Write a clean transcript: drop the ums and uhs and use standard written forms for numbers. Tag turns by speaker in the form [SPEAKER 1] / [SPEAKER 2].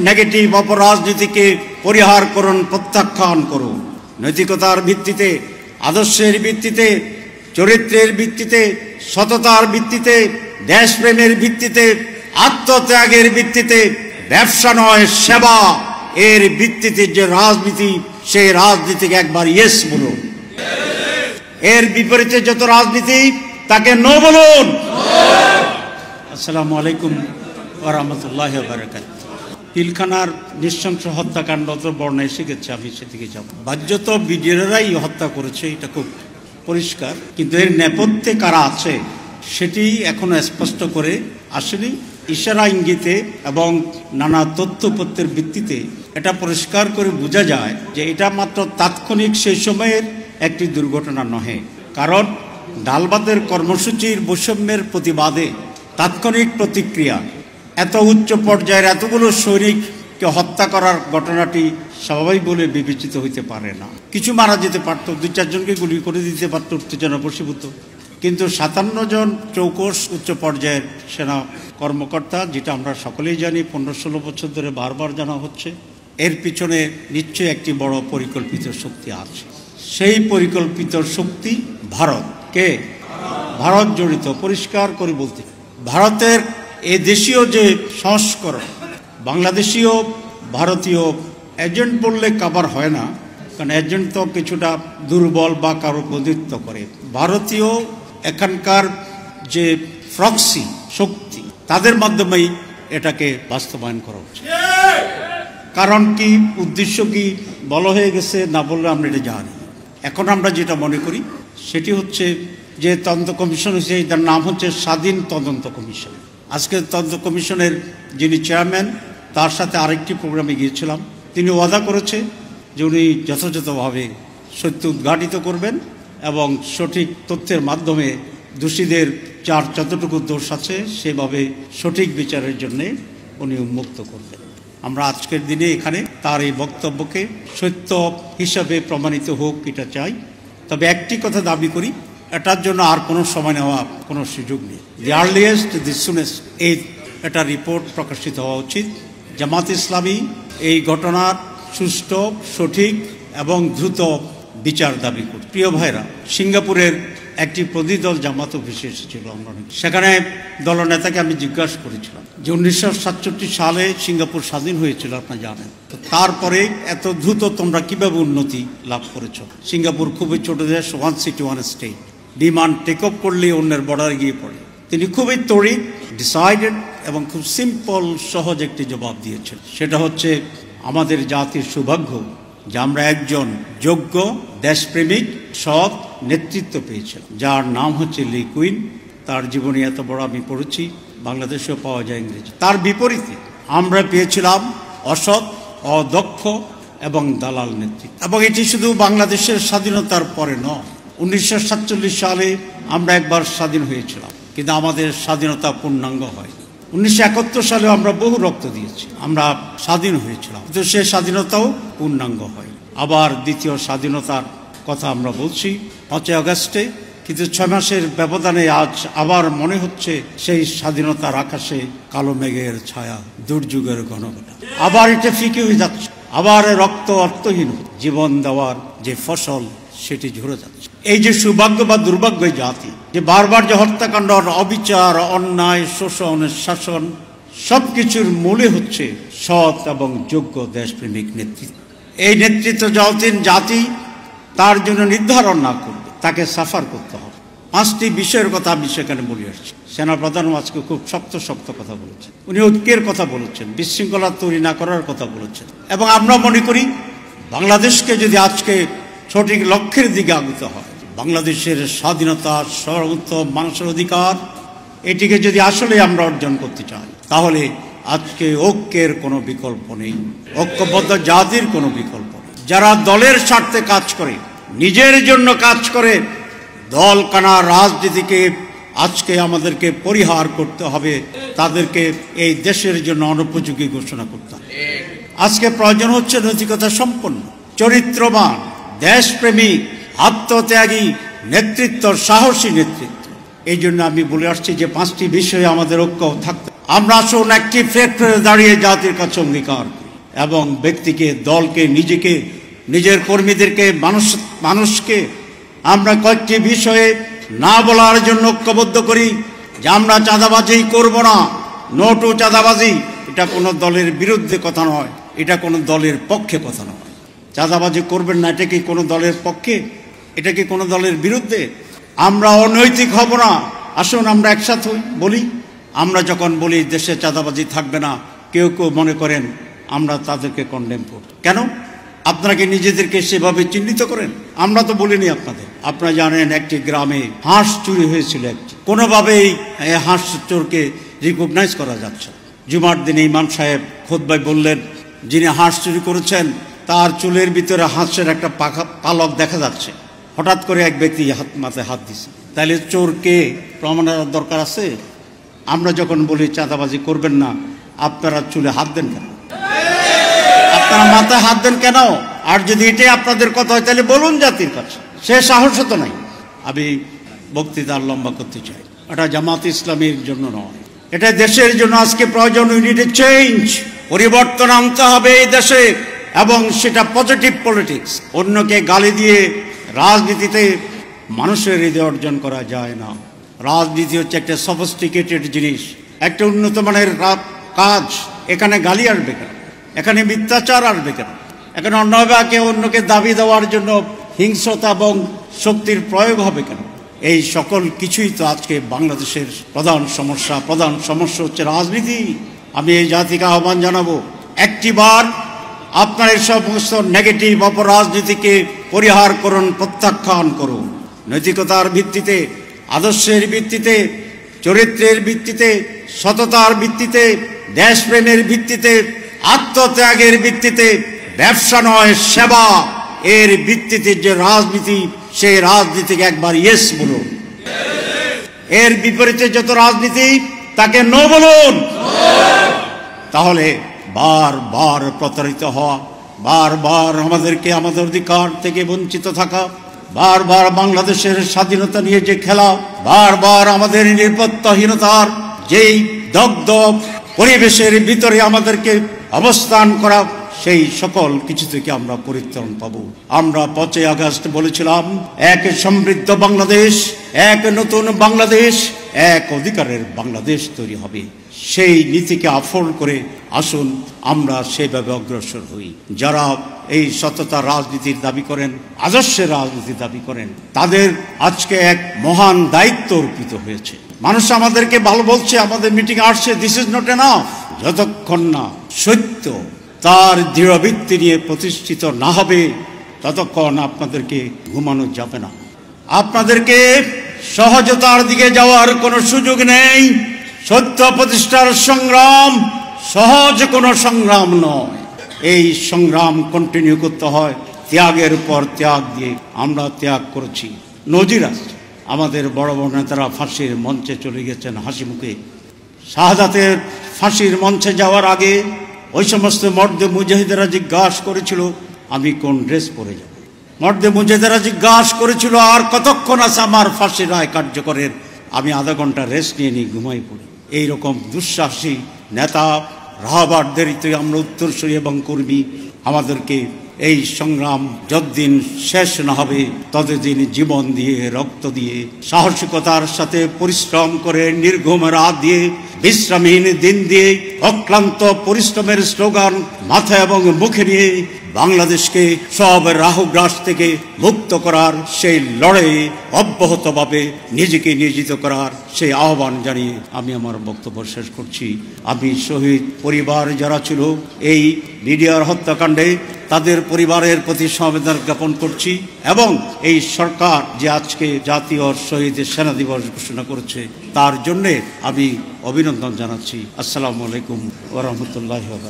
[SPEAKER 1] Negative অপরাজনীতিকে পরিহার করুন, প্রত্যাখ্যান করুন। নৈতিকতার ভিত্তিতে, আদর্শের ভিত্তিতে, চরিত্রের ভিত্তিতে, সততার ভিত্তিতে, দেশপ্রেমের ভিত্তিতে, আত্মত্যাগের ভিত্তিতে, ব্যবসা নয় সেবা, এর ভিত্তিতে যে রাজনীতি, সেই রাজনীতিকে একবার ইয়েস বলুন। এর বিপরীতে যত রাজনীতি, তাকে নো বলুন। আসসালামু আলাইকুম ওয়া রাহমাতুল্লাহি ওয়া বারাকাতুহু। পিলখানার নৃশংস হত্যাকাণ্ড তো বর্ণায় এসে গেছে, আমি সেদিকে যাব। বাহ্যত বিডিআররাই হত্যা করেছে, এটা খুব পরিষ্কার, কিন্তু এর নেপথ্যে কারা আছে সেটি এখনো স্পষ্ট করে আসেনি। ইশারা ইঙ্গিতে এবং নানা তথ্যপত্রের ভিত্তিতে এটা পরিষ্কার করে বোঝা যায় যে এটা মাত্র তাৎক্ষণিক সেই সময়ের একটি দুর্ঘটনা নহে। কারণ ডালবাতের কর্মসূচির বৈষম্যের প্রতিবাদে তাৎক্ষণিক প্রতিক্রিয়া, এত উচ্চ পর্যায়ের এতগুলো সৈনিককে হত্যা করার ঘটনাটি স্বাভাবিক বলে বিবেচিত হইতে পারে না। কিছু মারা যেতে পারত, 2-4 জনকে গুলি করে দিতে পারত উত্তেজনা বশীভূত, কিন্তু 57 জন চৌকস উচ্চ পর্যায়ের সেনা কর্মকর্তা, যেটা আমরা সকলেই জানি, 15-16 বছর ধরে বারবার জানা হচ্ছে, এর পিছনে নিশ্চয়ই একটি বড় পরিকল্পিত শক্তি আছে। সেই পরিকল্পিত শক্তি ভারত। কে? ভারত জড়িত। পরিষ্কার করে বলতে, ভারতের এ দেশীয় যে সংস্করণ, বাংলাদেশীয় ভারতীয় এজেন্ট বললে কাবার হয় না, কারণ এজেন্ট তো কিছুটা দুর্বল বা কারো প্রতিনিধিত্ব করে। ভারতীয় এখানকার যে প্রক্সি শক্তি, তাদের মাধ্যমেই এটাকে বাস্তবায়ন করা উচিত। কারণ কি, উদ্দেশ্য কি বলা হয়ে গেছে, না বললে আমরা এটা জানি। এখন আমরা যেটা মনে করি সেটি হচ্ছে যে তদন্ত কমিশন হচ্ছে, তার নাম হচ্ছে স্বাধীন তদন্ত কমিশন। আজকে তদন্ত কমিশনের যিনি চেয়ারম্যান, তার সাথে আরেকটি প্রোগ্রামে গিয়েছিলাম। তিনি ওয়াদা করেছে যে উনি যথাযথভাবে সত্য উদ্ঘাটিত করবেন এবং সঠিক তথ্যের মাধ্যমে দোষীদের যার যতটুকু দোষ আছে সেভাবে সঠিক বিচারের জন্যে উনি উন্মুক্ত করবেন। আমরা আজকের দিনে এখানে তার এই বক্তব্যকে সত্য হিসাবে প্রমাণিত হোক, এটা চাই। তবে একটি কথা দাবি করি, এটার জন্য আর কোনো সময় নেওয়া কোনো সুযোগ নেই। দি আর্লিয়েস্ট, দি সুনেস্ট এটা রিপোর্ট প্রকাশিত হওয়া উচিত। জামাত ইসলামী এই ঘটনার সুষ্ঠু, সঠিক এবং দ্রুত বিচার দাবি করি। প্রিয় ভাইরা, সিঙ্গাপুরের একটি প্রতিদল জামাত অফিসে এসেছিল, আমরা সেখানে দলনেতাকে আমি জিজ্ঞাসা করেছিলাম যে 1967 সালে সিঙ্গাপুর স্বাধীন হয়েছিল, আপনারা জানেন, তো তারপরে এত দ্রুত তোমরা কিভাবে উন্নতি লাভ করেছো? সিঙ্গাপুর খুবই ছোট দেশ, 1 city 1 state, demand take off করলে অন্যের বর্ডারে গিয়ে পড়ে। তিনি খুবই তড়িৎ, ডিসাইডেড এবং খুব সিম্পল সহজ একটি জবাব দিয়েছেন। সেটা হচ্ছে, আমাদের জাতির সৌভাগ্য যে আমরা একজন যোগ্য দেশপ্রেমিক সৎ নেতৃত্ব পেয়েছিলাম, যার নাম হচ্ছে লি কুইন। তার জীবনী এত বড় আমি পড়েছি, বাংলাদেশেও পাওয়া যায় ইংরেজি। তার বিপরীতে আমরা পেয়েছিলাম অসৎ, অদক্ষ এবং দালাল নেতৃত্ব। এবং এটি শুধু বাংলাদেশের স্বাধীনতার পরে নয়, 1947 সালে আমরা একবার স্বাধীন হয়েছিলাম, কিন্তু আমাদের স্বাধীনতা পূর্ণাঙ্গ হয়। 1971 সালে আমরা বহু রক্ত দিয়েছি, আমরা স্বাধীন হয়েছিলাম, কিন্তু সে স্বাধীনতাও পূর্ণাঙ্গ হয়। আবার দ্বিতীয় স্বাধীনতার কথা আমরা বলছি 5 আগস্টে, কিন্তু 6 মাসের ব্যবধানে আজ আবার মনে হচ্ছে সেই স্বাধীনতার আকাশে কালো মেঘের ছায়া, দুর্যোগের ঘনঘটা। আবার এটা ফিকে হয়ে যাচ্ছে, আবার রক্ত অর্থহীন জীবন দেওয়ার যে ফসল সেটি ঝরে যাচ্ছে। এই যে সৌভাগ্য বা দুর্ভাগ্য জাতি, যে বারবার যে হত্যাকাণ্ড, অবিচার, অন্যায়, শোষণ, শাসন, সবকিছুর মূলে হচ্ছে সৎ এবং যোগ্য দেশপ্রেমিক নেতৃত্ব। এই নেতৃত্ব যতদিন জাতি তার জন্য নির্ধারণ না করবে, তাকে সাফার করতে হবে। 5টি বিষয়ের কথা আমি সেখানে বলে আসছি। সেনাপ্রধানও আজকে খুব শক্ত শক্ত কথা বলেছেন। উনি ঐক্যের কথা বলেছেন, বিশৃঙ্খলা তৈরি না করার কথা বলেছেন। এবং আমরা মনে করি বাংলাদেশকে যদি আজকে সঠিক লক্ষ্যের দিকে আগুতে হয়, বাংলাদেশের স্বাধীনতা, সর্বোত্তম মানুষের অধিকার, এটিকে যদি আসলে আমরা অর্জন করতে চাই, তাহলে আজকে ঐক্যের কোনো বিকল্প নেই, ঐক্যবদ্ধ জাতির কোনো বিকল্প নেই। যারা দলের স্বার্থে কাজ করে, নিজের জন্য কাজ করে, দল কানা রাজনীতিকে আজকে আমাদেরকে পরিহার করতে হবে, তাদেরকে এই দেশের জন্য অনুপযোগী ঘোষণা করতে হবে। আজকে প্রয়োজন হচ্ছে নৈতিকতা সম্পন্ন, চরিত্রবান, দেশপ্রেমিক, আত্মত্যাগী নেতৃত্ব, সাহসী নেতৃত্ব। এই জন্য আমি বলে আসছি যে 5টি বিষয়ে আমাদের ঐক্য থাকতে আমরা আসুন একটি প্ল্যাটফর্মে দাঁড়িয়ে জাতির কাছে অঙ্গীকার করি এবং ব্যক্তিকে, দলকে, নিজেকে, নিজের কর্মীদেরকে, মানুষকে আমরা কয়েকটি বিষয়ে না বলার জন্য ঐক্যবদ্ধ করি যে আমরা চাঁদাবাজি করব না। নো টু চাঁদাবাজি। এটা কোনো দলের বিরুদ্ধে কথা নয়, এটা কোনো দলের পক্ষে কথা নয়। চাঁদাবাজি করবেন না, এটা কি কোনো দলের পক্ষে? এটা কি কোনো দলের বিরুদ্ধে? আমরা অনৈতিক হব না। আসুন আমরা একসাথে বলি। আমরা যখন বলি দেশে চাঁদাবাজি থাকবে না, কেউ কেউ মনে করেন আমরা তাদেরকে কন্ডেম করি। কেন? আপনারা কি নিজেদেরকে সেভাবে চিহ্নিত করেন? আমরা তো বলিনি আপনাদের। আপনারা জানেন একটি গ্রামে হাঁস চুরি হয়েছিল একটি, কোনোভাবেই এই হাঁস চোরকে রিকগনাইজ করা যাচ্ছে। জুমার দিনে ইমাম সাহেব খুতবায় বললেন, যিনি হাঁস চুরি করেছেন তার চুলের ভিতরে হাঁসের একটা পালক দেখা যাচ্ছে। হঠাৎ করে এক ব্যক্তি মাথায় হাত দিছে। তাহলে চোরকে প্রমাণের দরকার আছে? আমরা যখন বলি চাঁদাবাজি করবেন না, আপনারা চুলে হাত দেন কেন? আপনারা মাথায় হাত দেন কেন? আর যদি এটাই আপনাদের কথা হয় তাহলে বলুন জাতির কাছে। সে সাহস তো নাই। আমি বক্তৃতা লম্বা করতে চাই। এটা জামাত ইসলামীর জন্য নয়, এটা দেশের জন্য আজকে প্রয়োজন। We need a change. পরিবর্তন আনতে হবে এই দেশে, এবং সেটা পজিটিভ পলিটিক্স। অন্যকে গালি দিয়ে রাজনীতিতে মানুষের হৃদয় অর্জন করা যায় না। রাজনীতি হচ্ছে একটা সফিস্টিকেটেড জিনিস, একটা উন্নত মানের কাজ। এখানে গালি আসবে কেন? এখানে মিথ্যাচার আসবে কেন? এখানে অন্যকে দাবি দেওয়ার জন্য হিংস্রতা এবং শক্তির প্রয়োগ হবে কেন? এই সকল কিছুই তো আজকে বাংলাদেশের প্রধান সমস্যা হচ্ছে রাজনীতি। আমি এই জাতিকে আহ্বান জানাবো, একটিবার আপনার এই সমস্ত নেগেটিভ অপরাজনীতিকে পরিহার করুন, প্রত্যাখ্যান করুন। নৈতিকতার ভিত্তিতে, আদর্শের ভিত্তিতে, চরিত্রের ভিত্তিতে, সততার ভিত্তিতে, দেশপ্রেমের ভিত্তিতে, আত্মত্যাগের ভিত্তিতে, ব্যবসা নয় সেবা, এর ভিত্তিতে যে রাজনীতি, সেই রাজনীতিকে একবার ইয়েস বলুন। এর বিপরীতে যত রাজনীতি তাকে নো বলুন। তাহলে বারবার প্রতারিত হওয়া, বারবার আমাদেরকে আমাদের অধিকার থেকে বঞ্চিত থাকা, বারবার বাংলাদেশের স্বাধীনতা নিয়ে যে খেলা, বারবার আমাদের নিরাপত্তাহীনতার যেই দগ্ধ পরিবেশের ভিতরে আমাদেরকে অবস্থান করা, সেই সকল কিছু থেকে আমরা পরিত্রাণ পাব। আমরা 5 আগস্ট বলেছিলাম, এক সমৃদ্ধ বাংলাদেশ, এক নতুন বাংলাদেশ, এক অধিকারের বাংলাদেশ তৈরি হবে। সেই নীতিকে আফল করে আসুন আমরা সেভাবে অগ্রসর হই। যারা এই সততা রাজনীতির দাবি করেন, আদর্শের রাজনীতির দাবি করেন, তাদের আজকে এক মহান দায়িত্ব অর্পিত হয়েছে। মানুষ আমাদেরকে ভালো বলছে, আমাদের মিটিং আসছে, দিস ইজ নট এনাফ। যতক্ষণ না সত্য তার দৃঢ়ভিত্তি নিয়ে প্রতিষ্ঠিত না হবে, ততক্ষণ আপনাদেরকে ঘুমানো যাবে না। আপনাদেরকে সহজতার দিকে যাওয়ার কোনো সুযোগ নেই। সত্য প্রতিষ্ঠার সংগ্রাম সহজ কোনো সংগ্রাম নয়। এই সংগ্রাম কন্টিনিউ করতে হয় ত্যাগের পর ত্যাগ দিয়ে। আমরা ত্যাগ করেছি, নজির আছে। আমাদের বড় বড় নেতারা ফাঁসির মঞ্চে চলে গেছেন হাসি মুখে। শাহাদাতের ফাঁসির মঞ্চে যাওয়ার আগে ওই সমস্ত মর্দে মুজাহিদেরা জিজ্ঞাসা করেছিল, আমি কোন ড্রেস পরে যাব। মর্দে মুজাহিদেরা জিজ্ঞাসা করেছিল, আর কতক্ষণ আছে আমার ফাঁসির রায় কার্যকরের? আমি আধা ঘন্টা রেস্ট নিয়ে নিই, ঘুমাই পড়ি। এইরকম দুঃসাহসী নেতা রাহবারদেরই আমরা উত্তরসূরি এবং কর্মী। আমাদেরকে এই সংগ্রাম যতদিন শেষ না হবে ততদিন জীবন দিয়ে, রক্ত দিয়ে, সাহসিকতার সাথে পরিশ্রম করে, নির্ঘুম রাত দিয়ে, বিশ্রামহীন দিন দিয়ে, অক্লান্ত পরিশ্রমের স্লোগান মাথায় এবং মুখে নিয়ে বাংলাদেশকে সব রাহুগ্রাস থেকে মুক্ত করার সেই লড়াই অব্যাহতভাবে নিজেকে নিয়োজিত করার সেই আহ্বান জানিয়ে আমি আমার বক্তব্য শেষ করছি। আমি শহীদ পরিবার যারা ছিল এই মিডিয়ার হত্যাকাণ্ডে, তাদের পরিবারের প্রতি সমবেদনা জ্ঞাপন করছি, এবং এই সরকার যে আজকে জাতীয় শহীদ সেনা দিবস ঘোষণা করেছে তার জন্যে আমি অভিনন্দন জানাচ্ছি। আসসালামু আলাইকুম ওয়া রাহমাতুল্লাহি ওয়া বারাকাতুহু।